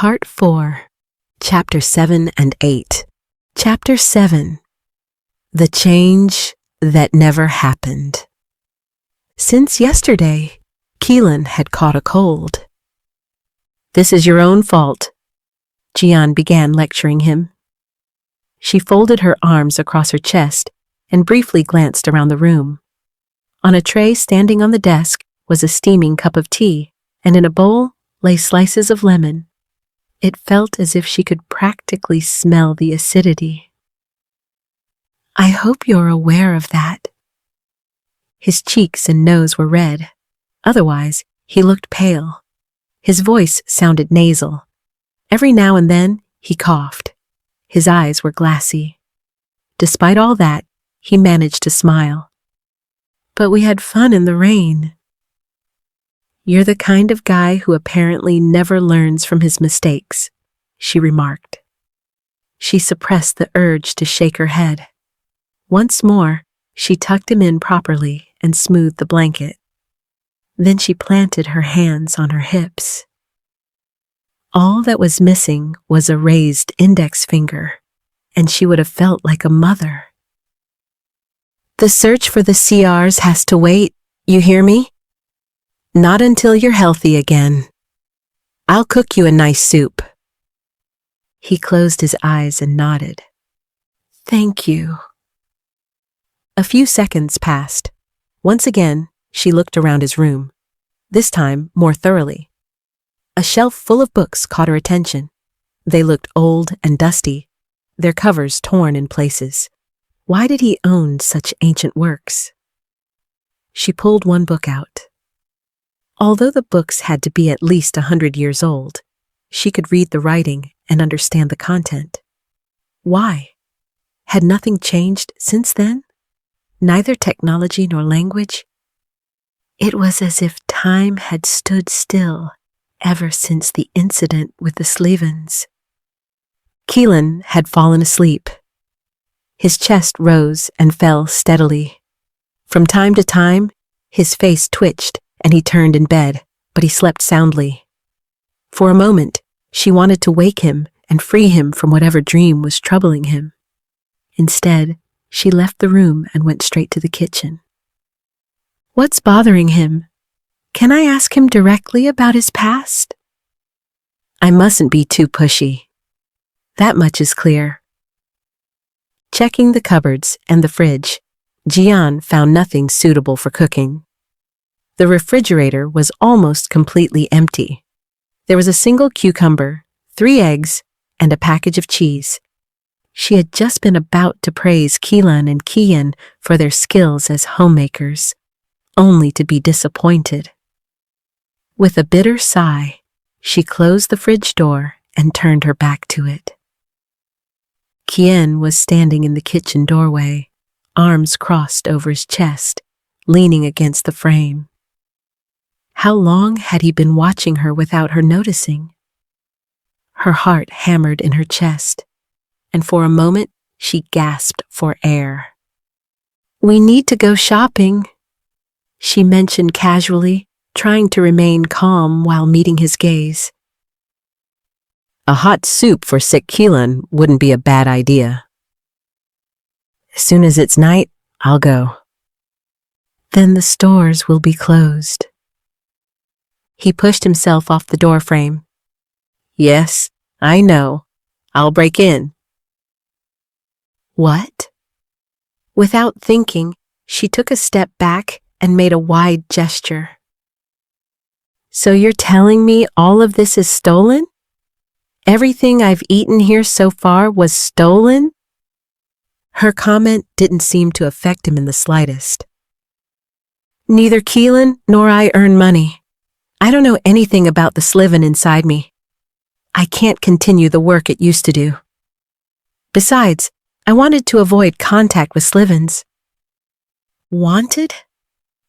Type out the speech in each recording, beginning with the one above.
Part 4, Chapter 7 and 8. Chapter 7. The Change That Never Happened. Since yesterday, Kilan had caught a cold. "This is your own fault," Jiyan began lecturing him. She folded her arms across her chest and briefly glanced around the room. On a tray standing on the desk was a steaming cup of tea, and in a bowl lay slices of lemon. It felt as if she could practically smell the acidity. "I hope you're aware of that." His cheeks and nose were red. Otherwise, he looked pale. His voice sounded nasal. Every now and then, he coughed. His eyes were glassy. Despite all that, he managed to smile. "But we had fun in the rain." "You're the kind of guy who apparently never learns from his mistakes," she remarked. She suppressed the urge to shake her head. Once more, she tucked him in properly and smoothed the blanket. Then she planted her hands on her hips. All that was missing was a raised index finger, and she would have felt like a mother. "The search for the CRs has to wait, you hear me? Not until you're healthy again. I'll cook you a nice soup." He closed his eyes and nodded. "Thank you." A few seconds passed. Once again, she looked around his room, this time more thoroughly. A shelf full of books caught her attention. They looked old and dusty, their covers torn in places. Why did he own such ancient works? She pulled one book out. Although the books had to be at least 100 years old, she could read the writing and understand the content. Why? Had nothing changed since then? Neither technology nor language? It was as if time had stood still ever since the incident with the Slivons. Kilan had fallen asleep. His chest rose and fell steadily. From time to time, his face twitched and he turned in bed, but he slept soundly. For a moment, she wanted to wake him and free him from whatever dream was troubling him. Instead, she left the room and went straight to the kitchen. "What's bothering him? Can I ask him directly about his past?" "I mustn't be too pushy. That much is clear." Checking the cupboards and the fridge, Jiyan found nothing suitable for cooking. The refrigerator was almost completely empty. There was a single cucumber, 3 eggs, and a package of cheese. She had just been about to praise Kilan and Jiyan for their skills as homemakers, only to be disappointed. With a bitter sigh, she closed the fridge door and turned her back to it. Jiyan was standing in the kitchen doorway, arms crossed over his chest, leaning against the frame. How long had he been watching her without her noticing? Her heart hammered in her chest, and for a moment she gasped for air. "We need to go shopping," she mentioned casually, trying to remain calm while meeting his gaze. "A hot soup for sick Kilan wouldn't be a bad idea." "As soon as it's night, I'll go." "Then the stores will be closed." He pushed himself off the doorframe. "Yes, I know. I'll break in." "What?" Without thinking, she took a step back and made a wide gesture. "So you're telling me all of this is stolen? Everything I've eaten here so far was stolen?" Her comment didn't seem to affect him in the slightest. "Neither Kilan nor I earn money. I don't know anything about the Slivon inside me. I can't continue the work it used to do. Besides, I wanted to avoid contact with Slivons." "Wanted?"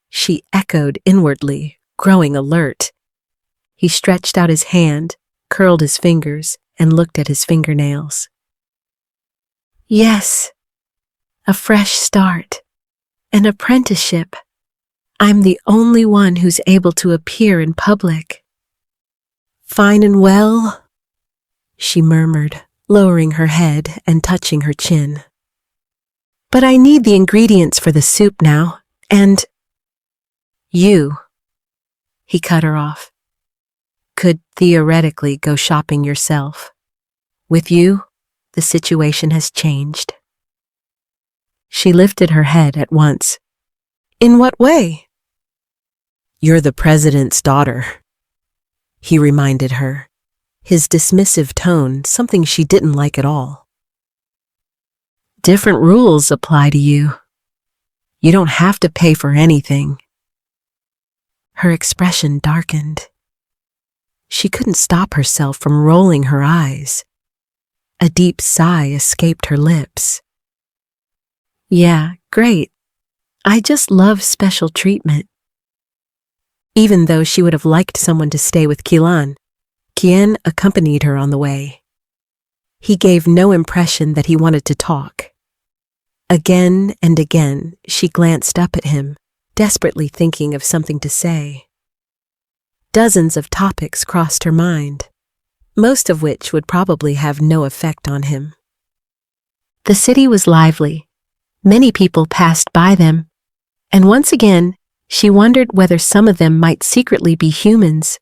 she echoed inwardly, growing alert. He stretched out his hand, curled his fingers, and looked at his fingernails. "Yes, a fresh start, an apprenticeship. I'm the only one who's able to appear in public." "Fine and well?" she murmured, lowering her head and touching her chin. But I need the ingredients for the soup now, and… You, he cut her off, could theoretically go shopping yourself. With you, the situation has changed. She lifted her head at once. In what way? You're the president's daughter, he reminded her, his dismissive tone something she didn't like at all. Different rules apply to you. You don't have to pay for anything. Her expression darkened. She couldn't stop herself from rolling her eyes. A deep sigh escaped her lips. Yeah, great. I just love special treatment. Even though she would have liked someone to stay with Kilan, Jiyan accompanied her on the way. He gave no impression that he wanted to talk. Again and again, she glanced up at him, desperately thinking of something to say. Dozens of topics crossed her mind, most of which would probably have no effect on him. The city was lively. Many people passed by them, and once again, she wondered whether some of them might secretly be humans,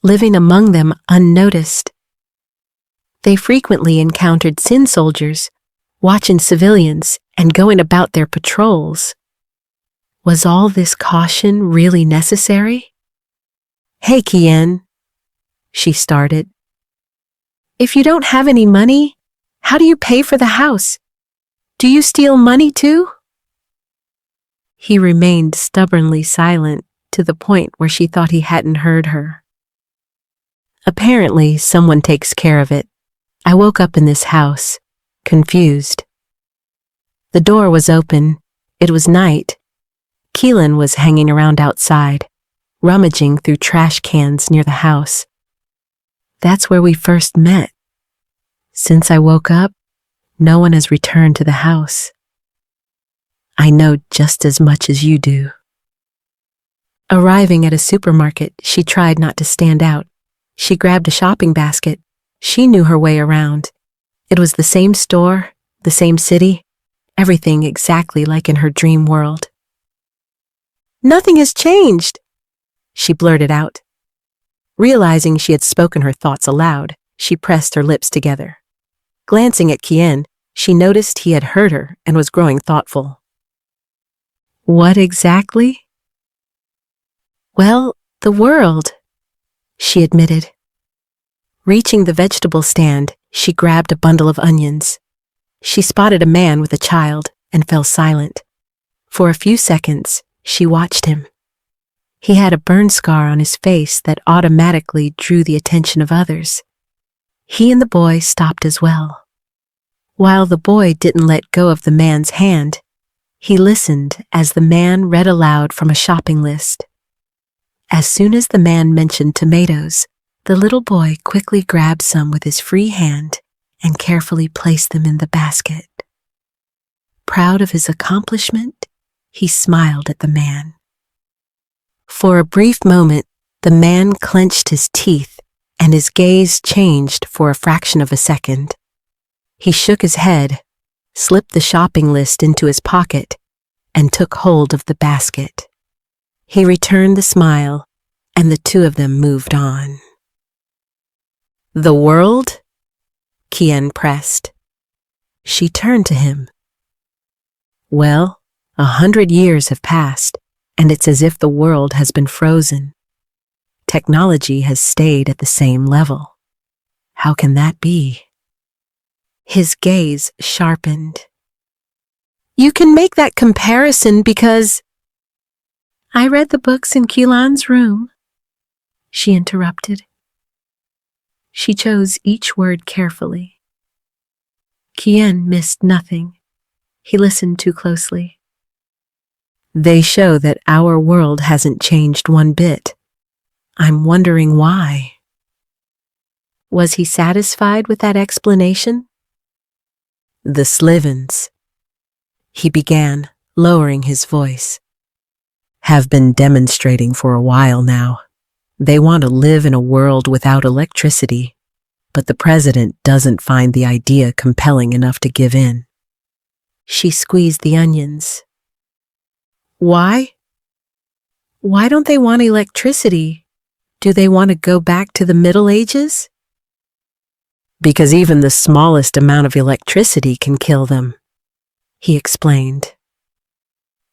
living among them unnoticed. They frequently encountered Sin soldiers, watching civilians, and going about their patrols. Was all this caution really necessary? Hey, Jiyan, she started. If you don't have any money, how do you pay for the house? Do you steal money too? He remained stubbornly silent to the point where she thought he hadn't heard her. Apparently, someone takes care of it. I woke up in this house, confused. The door was open. It was night. Kilan was hanging around outside, rummaging through trash cans near the house. That's where we first met. Since I woke up, no one has returned to the house. I know just as much as you do. Arriving at a supermarket, she tried not to stand out. She grabbed a shopping basket. She knew her way around. It was the same store, the same city, everything exactly like in her dream world. Nothing has changed, she blurted out. Realizing she had spoken her thoughts aloud, she pressed her lips together. Glancing at Jiyan, she noticed he had heard her and was growing thoughtful. What exactly? Well, the world, she admitted. Reaching the vegetable stand, she grabbed a bundle of onions. She spotted a man with a child and fell silent. For a few seconds, she watched him. He had a burn scar on his face that automatically drew the attention of others. He and the boy stopped as well. While the boy didn't let go of the man's hand, he listened as the man read aloud from a shopping list. As soon as the man mentioned tomatoes, the little boy quickly grabbed some with his free hand and carefully placed them in the basket. Proud of his accomplishment, he smiled at the man. For a brief moment, the man clenched his teeth and his gaze changed for a fraction of a second. He shook his head, slipped the shopping list into his pocket, and took hold of the basket. He returned the smile, and the two of them moved on. The world? Jiyan pressed. She turned to him. Well, 100 years have passed, and it's as if the world has been frozen. Technology has stayed at the same level. How can that be? His gaze sharpened. You can make that comparison because… I read the books in Kilan's room, she interrupted. She chose each word carefully. Jiyan missed nothing. He listened too closely. They show that our world hasn't changed one bit. I'm wondering why. Was he satisfied with that explanation? The Slivons, he began, lowering his voice, have been demonstrating for a while now. They want to live in a world without electricity, but the president doesn't find the idea compelling enough to give in. She squeezed the onions. Why? Why don't they want electricity? Do they want to go back to the Middle Ages? Because even the smallest amount of electricity can kill them, he explained.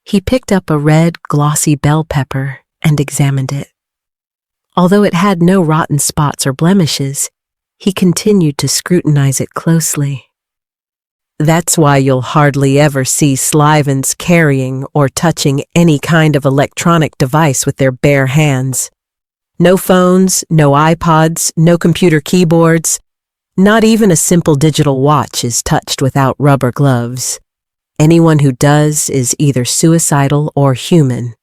He picked up a red, glossy bell pepper and examined it. Although it had no rotten spots or blemishes, he continued to scrutinize it closely. That's why you'll hardly ever see Slivons carrying or touching any kind of electronic device with their bare hands. No phones, no iPods, no computer keyboards. Not even a simple digital watch is touched without rubber gloves. Anyone who does is either suicidal or human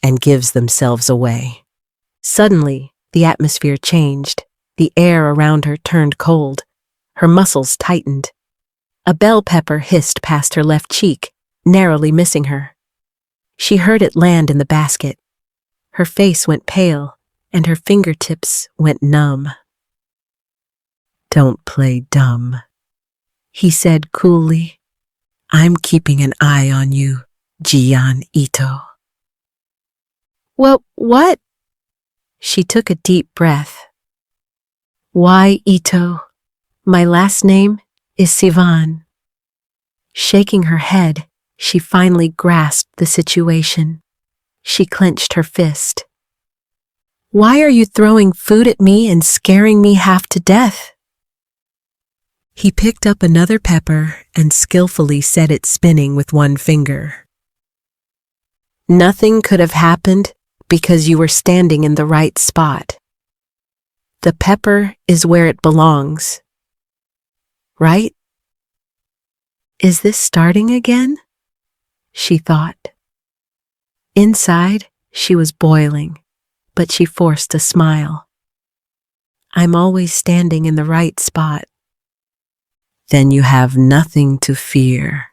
and gives themselves away. Suddenly, the atmosphere changed. The air around her turned cold. Her muscles tightened. A bell pepper hissed past her left cheek, narrowly missing her. She heard it land in the basket. Her face went pale, and her fingertips went numb. Don't play dumb, he said coolly. I'm keeping an eye on you, Jiyan Ito. Well, what? She took a deep breath. Why Ito? My last name is Slivon. Shaking her head, she finally grasped the situation. She clenched her fist. Why are you throwing food at me and scaring me half to death? He picked up another pepper and skillfully set it spinning with one finger. Nothing could have happened because you were standing in the right spot. The pepper is where it belongs. Right? Is this starting again? She thought. Inside, she was boiling, but she forced a smile. I'm always standing in the right spot. Then you have nothing to fear,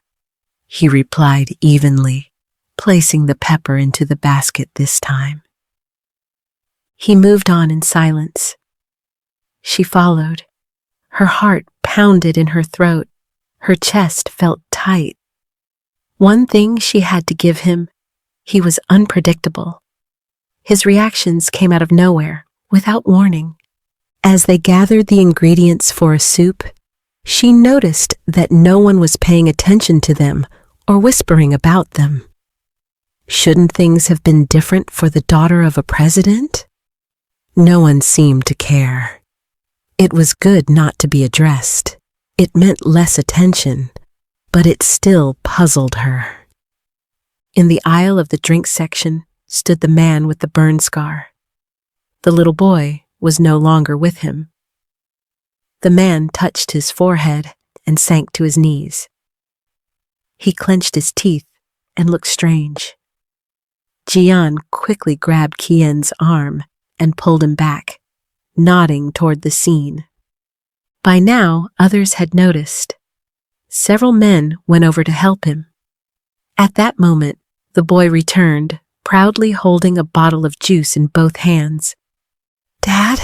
he replied evenly, placing the pepper into the basket this time. He moved on in silence. She followed. Her heart pounded in her throat. Her chest felt tight. One thing she had to give him, he was unpredictable. His reactions came out of nowhere, without warning. As they gathered the ingredients for a soup, she noticed that no one was paying attention to them or whispering about them. Shouldn't things have been different for the daughter of a president? No one seemed to care. It was good not to be addressed. It meant less attention, but it still puzzled her. In the aisle of the drink section stood the man with the burn scar. The little boy was no longer with him. The man touched his forehead and sank to his knees. He clenched his teeth and looked strange. Jiyan quickly grabbed Kilan's arm and pulled him back, nodding toward the scene. By now, others had noticed. Several men went over to help him. At that moment, the boy returned, proudly holding a bottle of juice in both hands. Dad?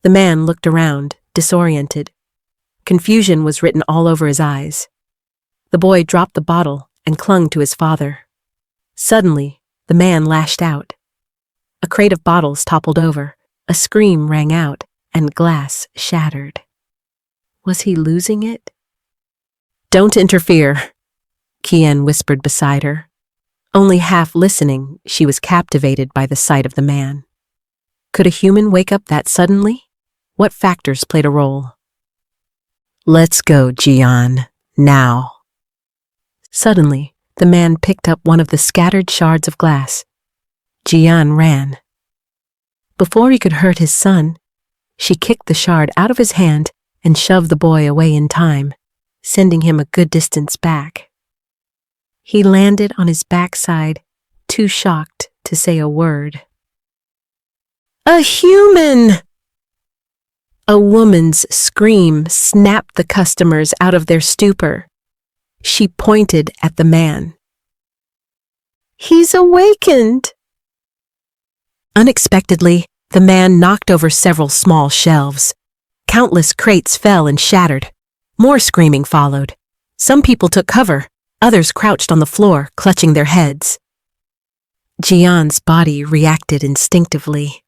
The man looked around, disoriented. Confusion was written all over his eyes. The boy dropped the bottle and clung to his father. Suddenly, the man lashed out. A crate of bottles toppled over, a scream rang out, and glass shattered. Was he losing it? Don't interfere, Kilan whispered beside her. Only half listening, she was captivated by the sight of the man. Could a human wake up that suddenly? What factors played a role? Let's go, Jiyan, now. Suddenly, the man picked up one of the scattered shards of glass. Jiyan ran. Before he could hurt his son, she kicked the shard out of his hand and shoved the boy away in time, sending him a good distance back. He landed on his backside, too shocked to say a word. A human! A woman's scream snapped the customers out of their stupor. She pointed at the man. He's awakened! Unexpectedly, the man knocked over several small shelves. Countless crates fell and shattered. More screaming followed. Some people took cover, others crouched on the floor, clutching their heads. Jiyan's body reacted instinctively.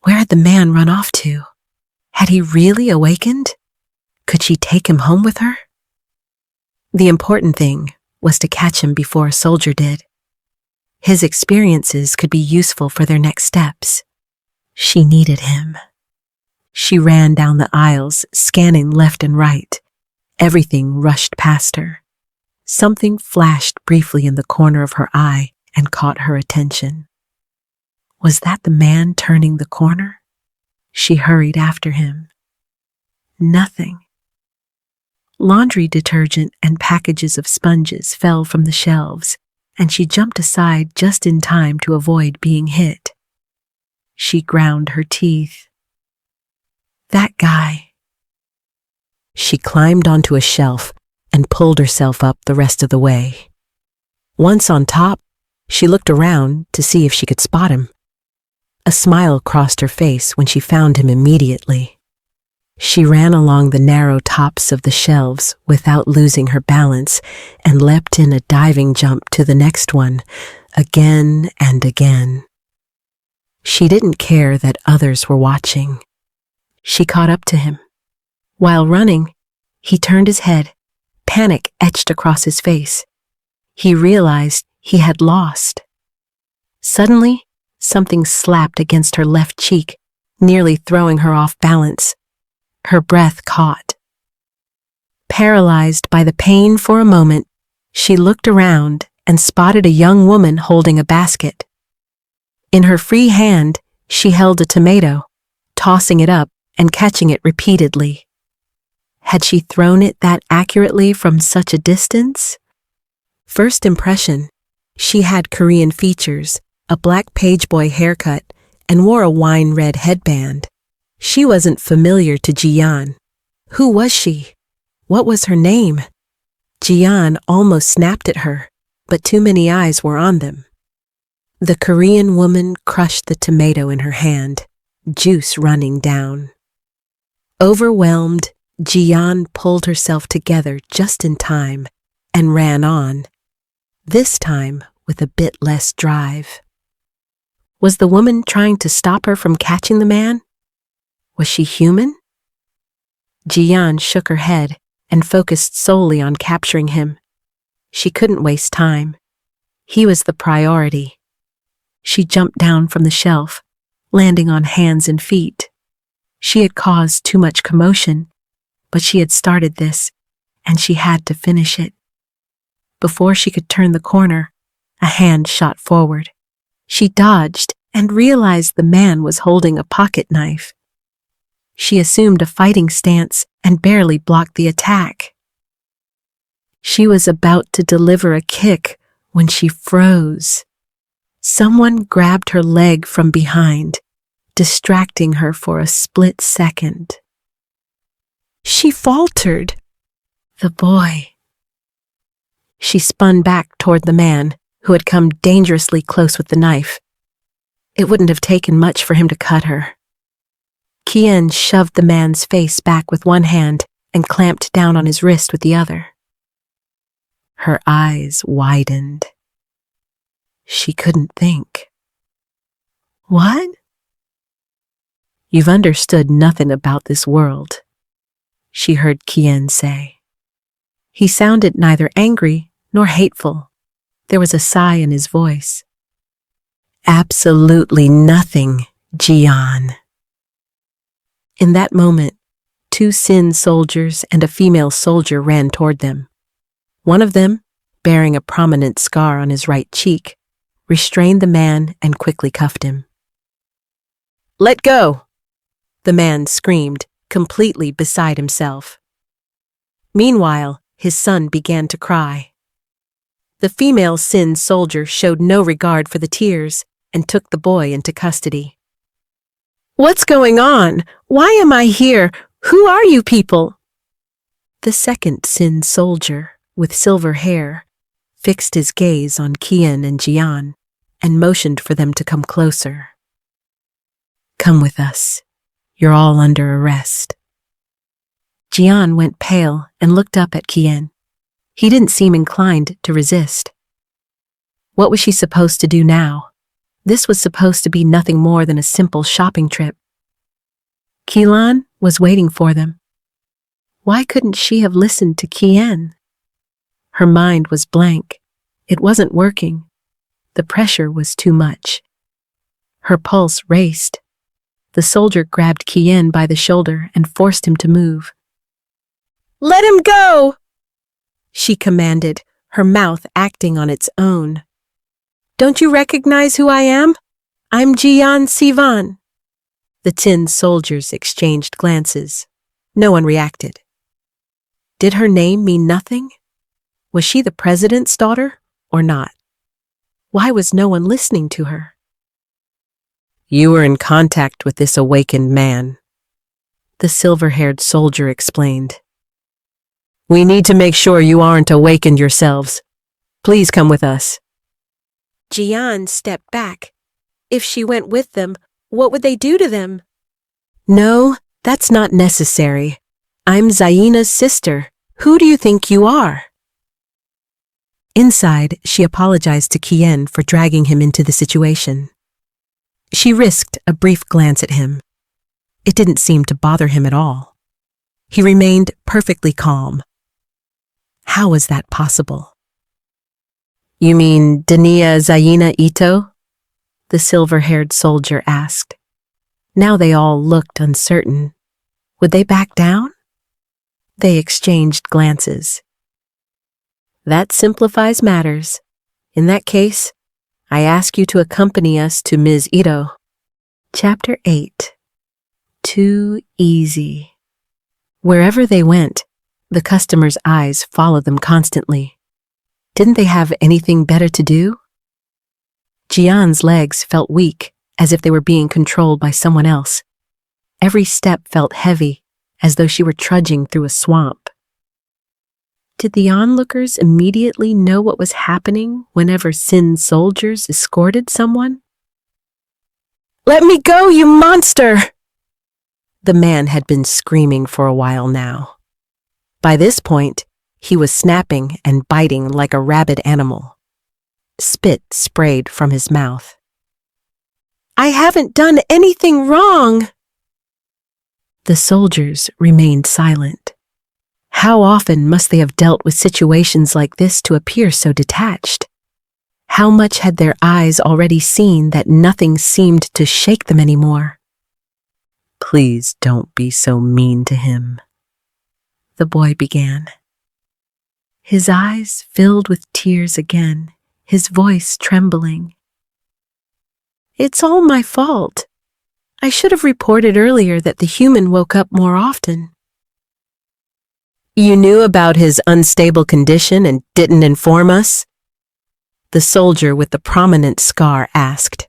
Where had the man run off to? Had he really awakened? Could she take him home with her? The important thing was to catch him before a soldier did. His experiences could be useful for their next steps. She needed him. She ran down the aisles, scanning left and right. Everything rushed past her. Something flashed briefly in the corner of her eye and caught her attention. Was that the man turning the corner? She hurried after him. Nothing. Laundry detergent and packages of sponges fell from the shelves, and she jumped aside just in time to avoid being hit. She ground her teeth. That guy. She climbed onto a shelf and pulled herself up the rest of the way. Once on top, she looked around to see if she could spot him. A smile crossed her face when she found him immediately. She ran along the narrow tops of the shelves without losing her balance and leapt in a diving jump to the next one, again and again. She didn't care that others were watching. She caught up to him. While running, he turned his head, panic etched across his face. He realized he had lost. Suddenly, something slapped against her left cheek, nearly throwing her off balance. Her breath caught. Paralyzed by the pain for a moment, she looked around and spotted a young woman holding a basket. In her free hand, she held a tomato, tossing it up and catching it repeatedly. Had she thrown it that accurately from such a distance? First impression, she had Korean features, a black pageboy haircut, and wore a wine-red headband. She wasn't familiar to Jiyan. Who was she? What was her name? Jiyan almost snapped at her, but too many eyes were on them. The Korean woman crushed the tomato in her hand, juice running down. Overwhelmed, Jiyan pulled herself together just in time and ran on, this time with a bit less drive. Was the woman trying to stop her from catching the man? Was she human? Jiyan shook her head and focused solely on capturing him. She couldn't waste time. He was the priority. She jumped down from the shelf, landing on hands and feet. She had caused too much commotion, but she had started this, and she had to finish it. Before she could turn the corner, a hand shot forward. She dodged and realized the man was holding a pocket knife. She assumed a fighting stance and barely blocked the attack. She was about to deliver a kick when she froze. Someone grabbed her leg from behind, distracting her for a split second. She faltered. The boy. She spun back toward the man, who had come dangerously close with the knife. It wouldn't have taken much for him to cut her. Kilan shoved the man's face back with one hand and clamped down on his wrist with the other. Her eyes widened. She couldn't think. What? You've understood nothing about this world, she heard Kilan say. He sounded neither angry nor hateful. There was a sigh in his voice. Absolutely nothing, Jiyan. In that moment, 2 Sin soldiers and a female soldier ran toward them. One of them, bearing a prominent scar on his right cheek, restrained the man and quickly cuffed him. Let go! The man screamed, completely beside himself. Meanwhile, his son began to cry. The female Sin soldier showed no regard for the tears and took the boy into custody. What's going on? Why am I here? Who are you people? The second Sin soldier, with silver hair, fixed his gaze on Kilan and Jiyan and motioned for them to come closer. Come with us. You're all under arrest." Jiyan went pale and looked up at Kilan. He didn't seem inclined to resist. What was she supposed to do now? This was supposed to be nothing more than a simple shopping trip. Kilan was waiting for them. Why couldn't she have listened to Kilan? Her mind was blank. It wasn't working. The pressure was too much. Her pulse raced. The soldier grabbed Kilan by the shoulder and forced him to move. "Let him go!" she commanded, her mouth acting on its own. "Don't you recognize who I am? I'm Jiyan Slivon." The tin soldiers exchanged glances. No one reacted. Did her name mean nothing? Was she the president's daughter or not? Why was no one listening to her? "You were in contact with this awakened man," the silver-haired soldier explained. "We need to make sure you aren't awakened yourselves. Please come with us." Jiyan stepped back. If she went with them, what would they do to them? "No, that's not necessary. I'm Zaina's sister. Who do you think you are?" Inside, she apologized to Kilan for dragging him into the situation. She risked a brief glance at him. It didn't seem to bother him at all. He remained perfectly calm. How was that possible? "You mean Dania Zaina Ito?" the silver-haired soldier asked. Now they all looked uncertain. Would they back down? They exchanged glances. "That simplifies matters. In that case, I ask you to accompany us to Ms. Ito." Chapter 8. Too easy. Wherever they went, the customers' eyes followed them constantly. Didn't they have anything better to do? Jiyan's legs felt weak, as if they were being controlled by someone else. Every step felt heavy, as though she were trudging through a swamp. Did the onlookers immediately know what was happening whenever Sin soldiers escorted someone? "Let me go, you monster!" The man had been screaming for a while now. By this point, he was snapping and biting like a rabid animal. Spit sprayed from his mouth. "I haven't done anything wrong!" The soldiers remained silent. How often must they have dealt with situations like this to appear so detached? How much had their eyes already seen that nothing seemed to shake them anymore? "Please don't be so mean to him," the boy began. His eyes filled with tears again, his voice trembling. "It's all my fault. I should have reported earlier that the human woke up more often." "You knew about his unstable condition and didn't inform us?" the soldier with the prominent scar asked.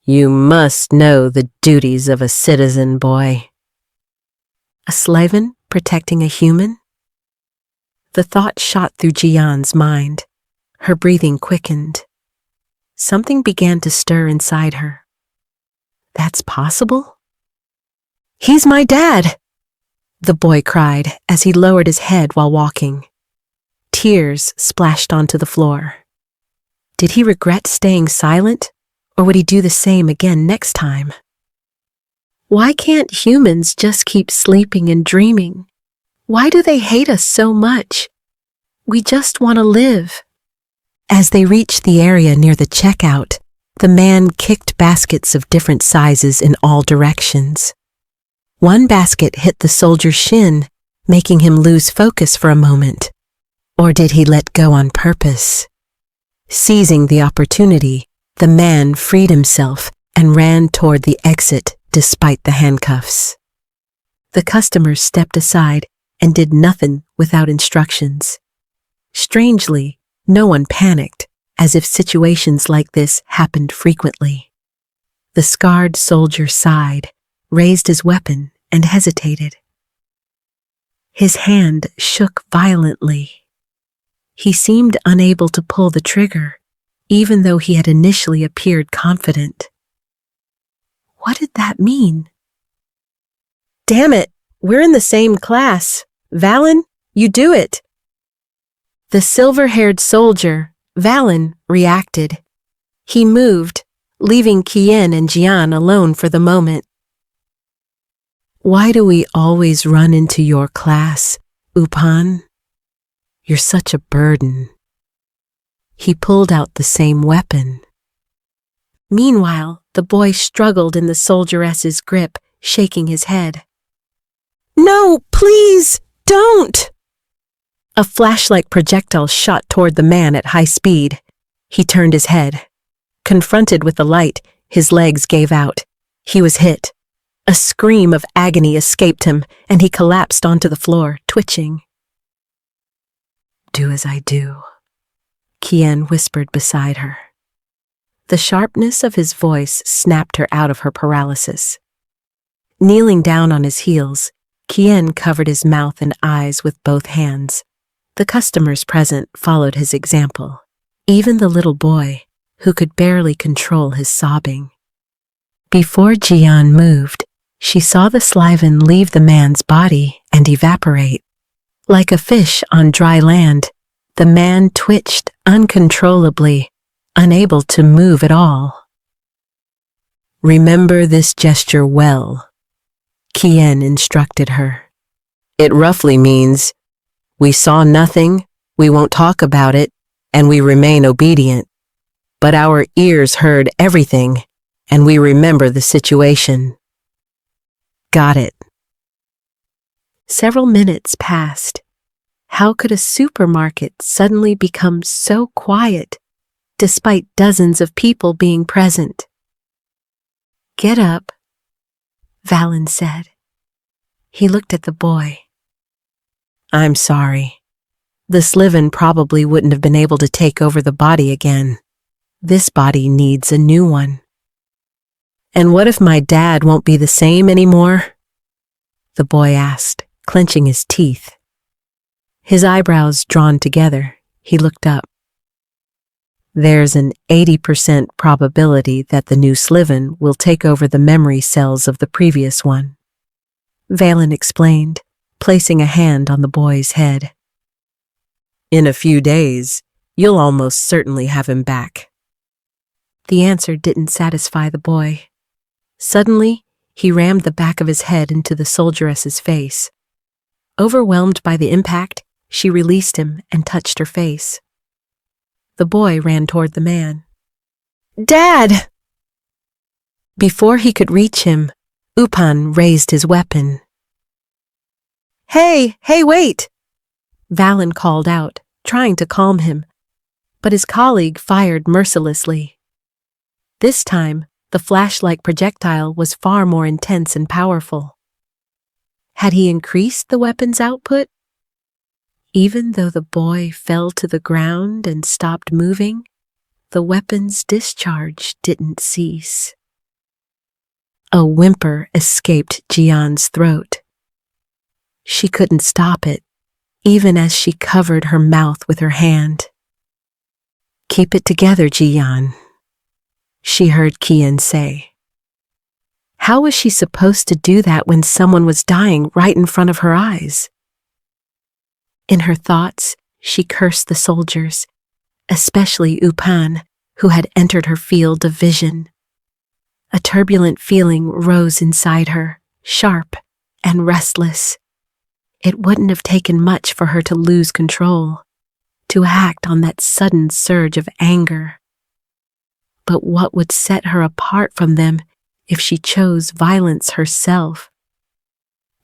"You must know the duties of a citizen, boy." A Slivon protecting a human? The thought shot through Jiyan's mind. Her breathing quickened. Something began to stir inside her. That's possible? "He's my dad!" the boy cried as he lowered his head while walking. Tears splashed onto the floor. Did he regret staying silent, or would he do the same again next time? Why can't humans just keep sleeping and dreaming? Why do they hate us so much? We just want to live. As they reached the area near the checkout, the man kicked baskets of different sizes in all directions. One basket hit the soldier's shin, making him lose focus for a moment. Or did he let go on purpose? Seizing the opportunity, the man freed himself and ran toward the exit despite the handcuffs. The customers stepped aside and did nothing without instructions. Strangely, no one panicked, as if situations like this happened frequently. The scarred soldier sighed, raised his weapon, and hesitated. His hand shook violently. He seemed unable to pull the trigger, even though he had initially appeared confident. What did that mean? Damn it, we're in the same class. Valen, you do it. The silver-haired soldier, Valen, reacted. He moved, leaving Kilan and Jiyan alone for the moment. Why do we always run into your class, Upan? You're such a burden. He pulled out the same weapon. Meanwhile, the boy struggled in the soldieress's grip, shaking his head. No, please, don't! A flashlight projectile shot toward the man at high speed. He turned his head. Confronted with the light, his legs gave out. He was hit. A scream of agony escaped him, and he collapsed onto the floor, twitching. Do as I do, Kilan whispered beside her. The sharpness of his voice snapped her out of her paralysis. Kneeling down on his heels, Kilan covered his mouth and eyes with both hands. The customers present followed his example, even the little boy, who could barely control his sobbing. Before Jiyan moved, she saw the Slivon leave the man's body and evaporate. Like a fish on dry land, the man twitched uncontrollably, unable to move at all. Remember this gesture well, Kilan instructed her. It roughly means, we saw nothing, we won't talk about it, and we remain obedient. But our ears heard everything, and we remember the situation. Got it. Several minutes passed. How could a supermarket suddenly become so quiet, despite dozens of people being present? Get up, Valen said. He looked at the boy. I'm sorry. The Slivon probably wouldn't have been able to take over the body again. This body needs a new one. And what if my dad won't be the same anymore? The boy asked, clenching his teeth. His eyebrows drawn together, he looked up. There's an 80% probability that the new Slivon will take over the memory cells of the previous one, Valen explained, placing a hand on the boy's head. In a few days, you'll almost certainly have him back. The answer didn't satisfy the boy. Suddenly, he rammed the back of his head into the soldieress's face. Overwhelmed by the impact, she released him and touched her face. The boy ran toward the man. Dad! Before he could reach him, Upan raised his weapon. Hey, wait! Valen called out, trying to calm him, but his colleague fired mercilessly. This time, the flashlight projectile was far more intense and powerful. Had he increased the weapon's output? Even though the boy fell to the ground and stopped moving, the weapon's discharge didn't cease. A whimper escaped Jiyan's throat. She couldn't stop it, even as she covered her mouth with her hand. Keep it together, Jiyan, she heard Kilan say. How was she supposed to do that when someone was dying right in front of her eyes? In her thoughts, she cursed the soldiers, especially Upan, who had entered her field of vision. A turbulent feeling rose inside her, sharp and restless. It wouldn't have taken much for her to lose control, to act on that sudden surge of anger. But what would set her apart from them if she chose violence herself?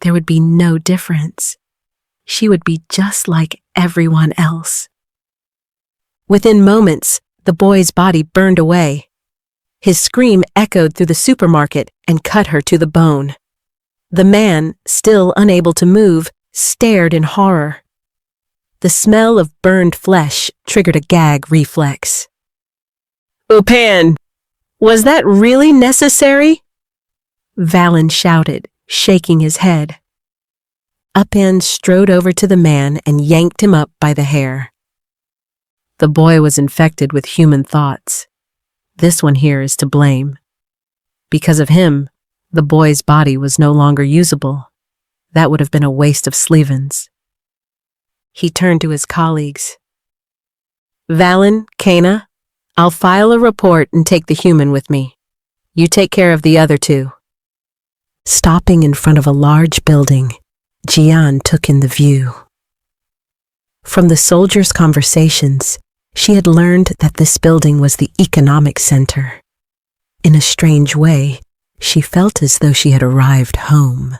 There would be no difference. She would be just like everyone else. Within moments, the boy's body burned away. His scream echoed through the supermarket and cut her to the bone. The man, still unable to move, stared in horror. The smell of burned flesh triggered a gag reflex. Upan, was that really necessary? Valen shouted, shaking his head. Upan strode over to the man and yanked him up by the hair. The boy was infected with human thoughts. This one here is to blame. Because of him, the boy's body was no longer usable. That would have been a waste of Slivon's. He turned to his colleagues. Valen, Kana, I'll file a report and take the human with me. You take care of the other two. Stopping in front of a large building, Jiyan took in the view. From the soldiers' conversations, she had learned that this building was the economic center. In a strange way, she felt as though she had arrived home.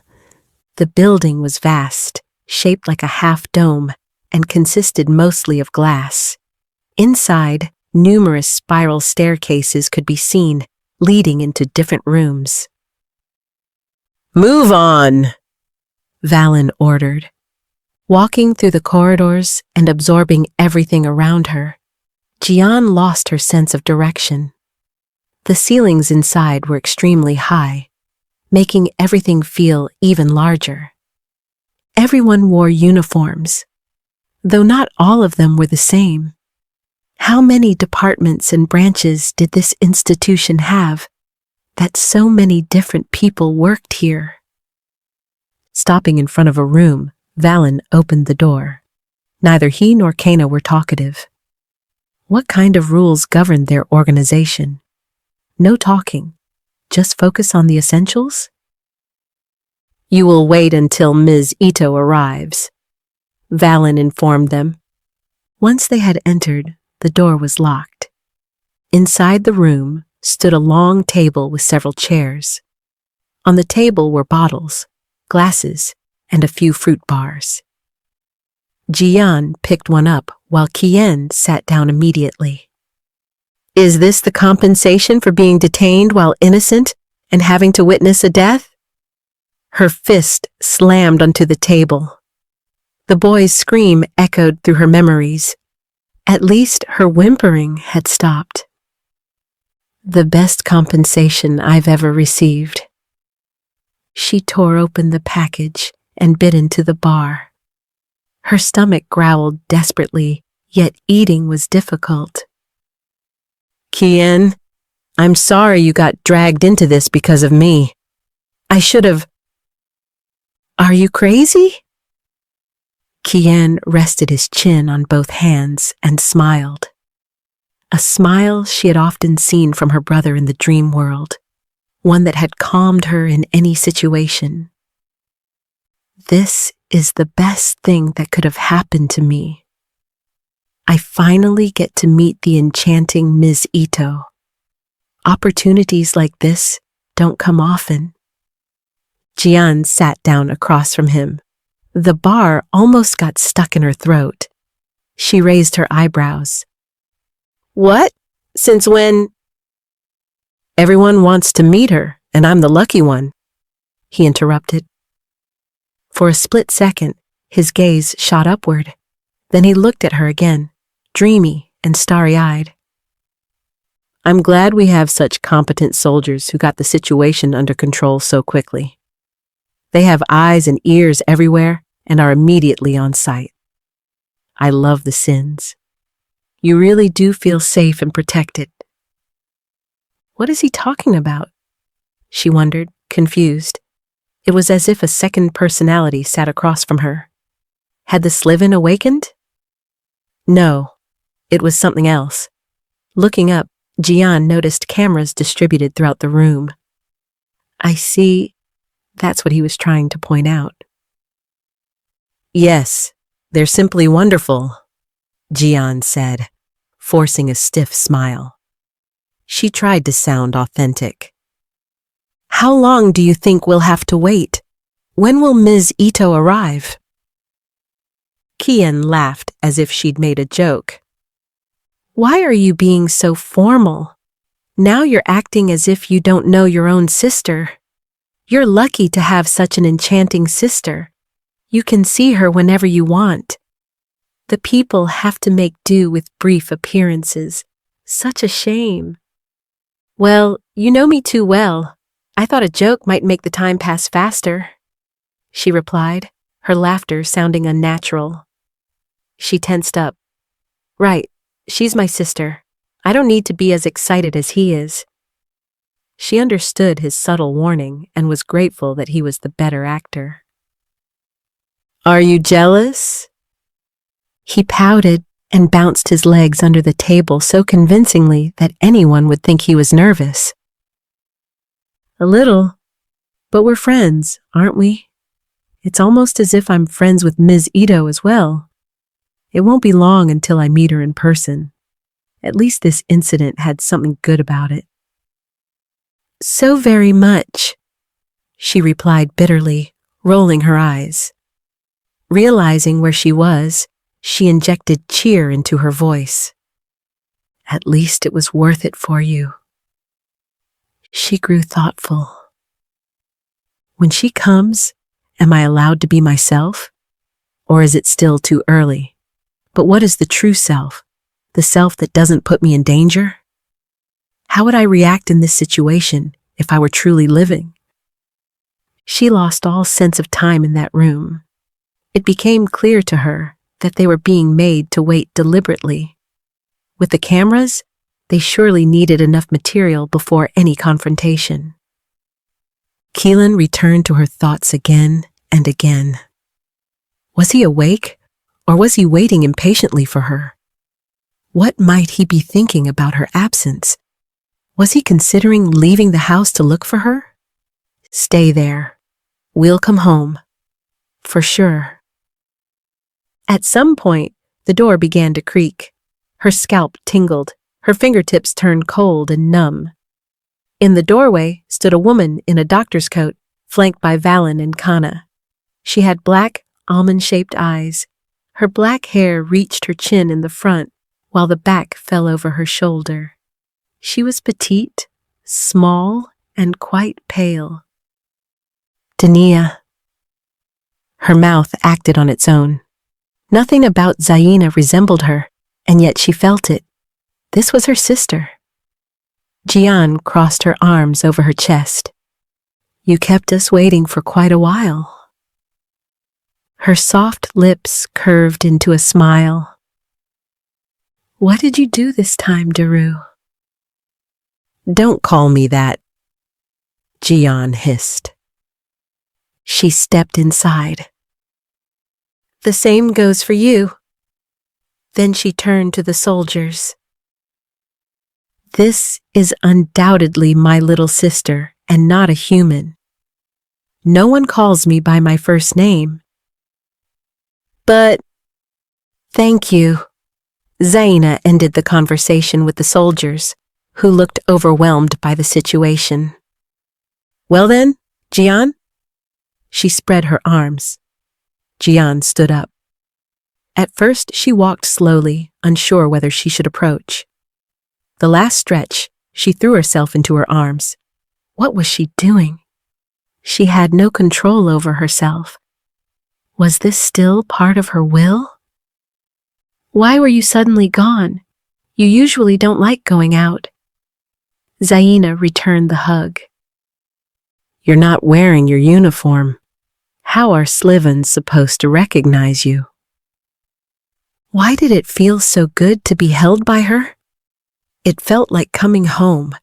The building was vast, shaped like a half-dome, and consisted mostly of glass. Inside, numerous spiral staircases could be seen, leading into different rooms. Move on, Valen ordered. Walking through the corridors and absorbing everything around her, Jiyan lost her sense of direction. The ceilings inside were extremely high, making everything feel even larger. Everyone wore uniforms, though not all of them were the same. How many departments and branches did this institution have that so many different people worked here? Stopping in front of a room, Valen opened the door. Neither he nor Kana were talkative. What kind of rules governed their organization? No talking, just focus on the essentials? You will wait until Ms. Ito arrives, Valen informed them. Once they had entered, the door was locked. Inside the room stood a long table with several chairs. On the table were bottles, glasses, and a few fruit bars. Jiyan picked one up while Kilan sat down immediately. Is this the compensation for being detained while innocent and having to witness a death? Her fist slammed onto the table. The boy's scream echoed through her memories. At least her whimpering had stopped. The best compensation I've ever received. She tore open the package and bit into the bar. Her stomach growled desperately, yet eating was difficult. Kilan, I'm sorry you got dragged into this because of me. I should have... Are you crazy? Kilan rested his chin on both hands and smiled. A smile she had often seen from her brother in the dream world, one that had calmed her in any situation. This is the best thing that could have happened to me. I finally get to meet the enchanting Ms. Ito. Opportunities like this don't come often. Jiyan sat down across from him. The bar almost got stuck in her throat. She raised her eyebrows. What? Since when? Everyone wants to meet her, and I'm the lucky one, he interrupted. For a split second, his gaze shot upward. Then he looked at her again, dreamy and starry-eyed. I'm glad we have such competent soldiers who got the situation under control so quickly. They have eyes and ears everywhere and are immediately on site. I love the Sins. You really do feel safe and protected. What is he talking about? She wondered, confused. It was as if a second personality sat across from her. Had the Slivon awakened? No, it was something else. Looking up, Jiyan noticed cameras distributed throughout the room. I see. That's what he was trying to point out. Yes, they're simply wonderful, Jiyan said, forcing a stiff smile. She tried to sound authentic. How long do you think we'll have to wait? When will Ms. Ito arrive? Kilan laughed as if she'd made a joke. Why are you being so formal? Now you're acting as if you don't know your own sister. You're lucky to have such an enchanting sister. You can see her whenever you want. The people have to make do with brief appearances. Such a shame. Well, you know me too well. I thought a joke might make the time pass faster, she replied, her laughter sounding unnatural. She tensed up. Right, she's my sister. I don't need to be as excited as he is. She understood his subtle warning and was grateful that he was the better actor. Are you jealous? He pouted and bounced his legs under the table so convincingly that anyone would think he was nervous. A little, but we're friends, aren't we? It's almost as if I'm friends with Ms. Ito as well. It won't be long until I meet her in person. At least this incident had something good about it. So very much, she replied bitterly, rolling her eyes. Realizing where she was, she injected cheer into her voice. At least it was worth it for you. She grew thoughtful. When she comes, am I allowed to be myself? Or is it still too early? But what is the true self? The self that doesn't put me in danger? How would I react in this situation if I were truly living? She lost all sense of time in that room. It became clear to her that they were being made to wait deliberately. With the cameras, they surely needed enough material before any confrontation. Kilan returned to her thoughts again and again. Was he awake, or was he waiting impatiently for her? What might he be thinking about her absence? Was he considering leaving the house to look for her? Stay there. We'll come home. For sure. At some point, the door began to creak. Her scalp tingled. Her fingertips turned cold and numb. In the doorway stood a woman in a doctor's coat, flanked by Valen and Kana. She had black, almond-shaped eyes. Her black hair reached her chin in the front, while the back fell over her shoulder. She was petite, small, and quite pale. Dania. Her mouth acted on its own. Nothing about Zaina resembled her, and yet she felt it. This was her sister. Jiyan crossed her arms over her chest. You kept us waiting for quite a while. Her soft lips curved into a smile. What did you do this time, Daru? Don't call me that, Jiyan hissed. She stepped inside. The same goes for you. Then she turned to the soldiers. This is undoubtedly my little sister and not a human. No one calls me by my first name. But thank you. Zaina ended the conversation with the soldiers, who looked overwhelmed by the situation. Well then, Jiyan? She spread her arms. Jiyan stood up. At first, she walked slowly, unsure whether she should approach. The last stretch, she threw herself into her arms. What was she doing? She had no control over herself. Was this still part of her will? Why were you suddenly gone? You usually don't like going out. Zaina returned the hug. You're not wearing your uniform. How are Slivons supposed to recognize you? Why did it feel so good to be held by her? It felt like coming home,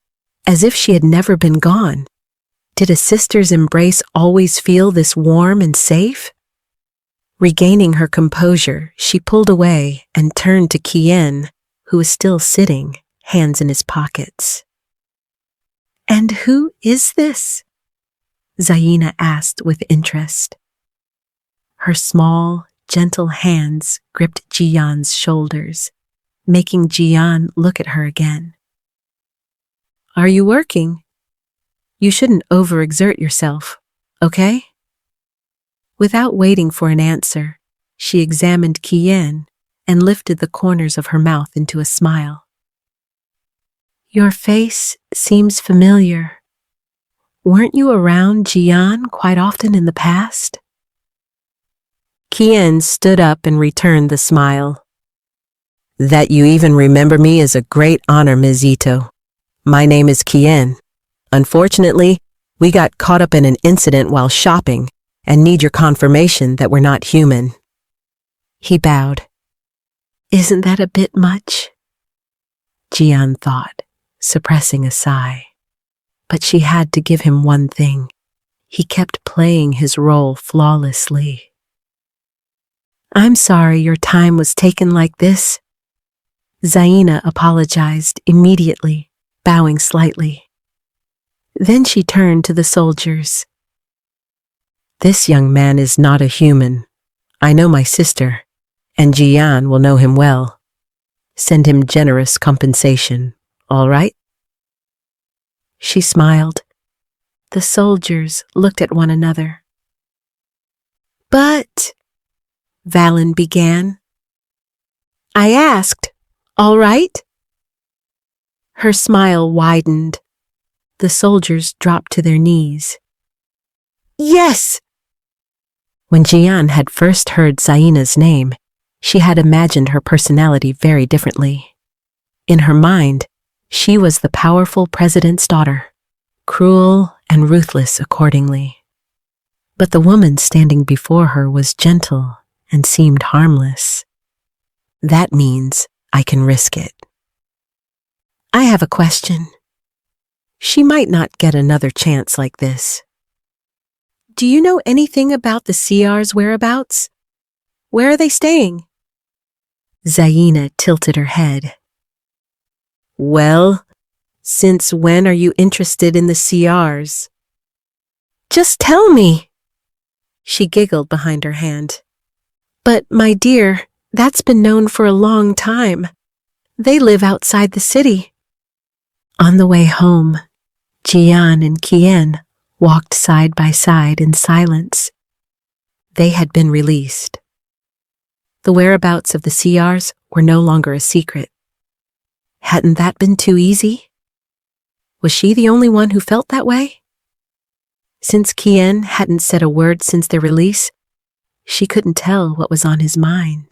as if she had never been gone. Did a sister's embrace always feel this warm and safe? Regaining her composure, she pulled away and turned to Kilan, who was still sitting, hands in his pockets. And who is this? Zaina asked with interest. Her small, gentle hands gripped Jiyan's shoulders, making Jiyan look at her again. Are you working? You shouldn't overexert yourself, okay? Without waiting for an answer, she examined Kilan and lifted the corners of her mouth into a smile. Your face seems familiar. Weren't you around Jiyan quite often in the past? Kilan stood up and returned the smile. That you even remember me is a great honor, Ms. Ito. My name is Kilan. Unfortunately, we got caught up in an incident while shopping and need your confirmation that we're not human. He bowed. Isn't that a bit much? Jiyan thought, suppressing a sigh. But she had to give him one thing. He kept playing his role flawlessly. I'm sorry your time was taken like this. Zaina apologized immediately, bowing slightly. Then she turned to the soldiers. This young man is not a human. I know my sister, and Jiyan will know him well. Send him generous compensation, all right? She smiled. The soldiers looked at one another. But, Valen began. I asked, all right? Her smile widened. The soldiers dropped to their knees. Yes! When Jiyan had first heard Zaina's name, she had imagined her personality very differently. In her mind, she was the powerful president's daughter, cruel and ruthless accordingly. But the woman standing before her was gentle and seemed harmless. That means I can risk it. I have a question. She might not get another chance like this. Do you know anything about the CR's whereabouts? Where are they staying? Zaina tilted her head. Well, since when are you interested in the CRs? Just tell me. She giggled behind her hand. But, my dear, that's been known for a long time. They live outside the city. On the way home, Jiyan and Kilan walked side by side in silence. They had been released. The whereabouts of the CRs were no longer a secret. Hadn't that been too easy? Was she the only one who felt that way? Since Kilan hadn't said a word since their release, she couldn't tell what was on his mind.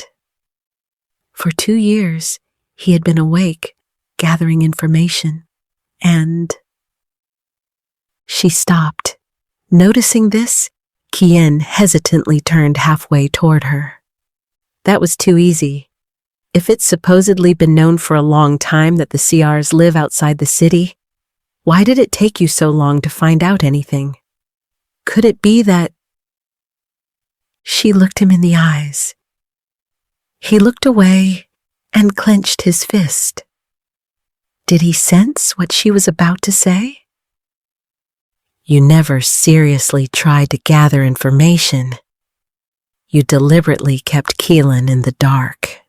For 2 years, he had been awake, gathering information, and... She stopped. Noticing this, Kilan hesitantly turned halfway toward her. That was too easy. If it's supposedly been known for a long time that the CRs live outside the city, why did it take you so long to find out anything? Could it be that... She looked him in the eyes. He looked away and clenched his fist. Did he sense what she was about to say? You never seriously tried to gather information. You deliberately kept Kilan in the dark.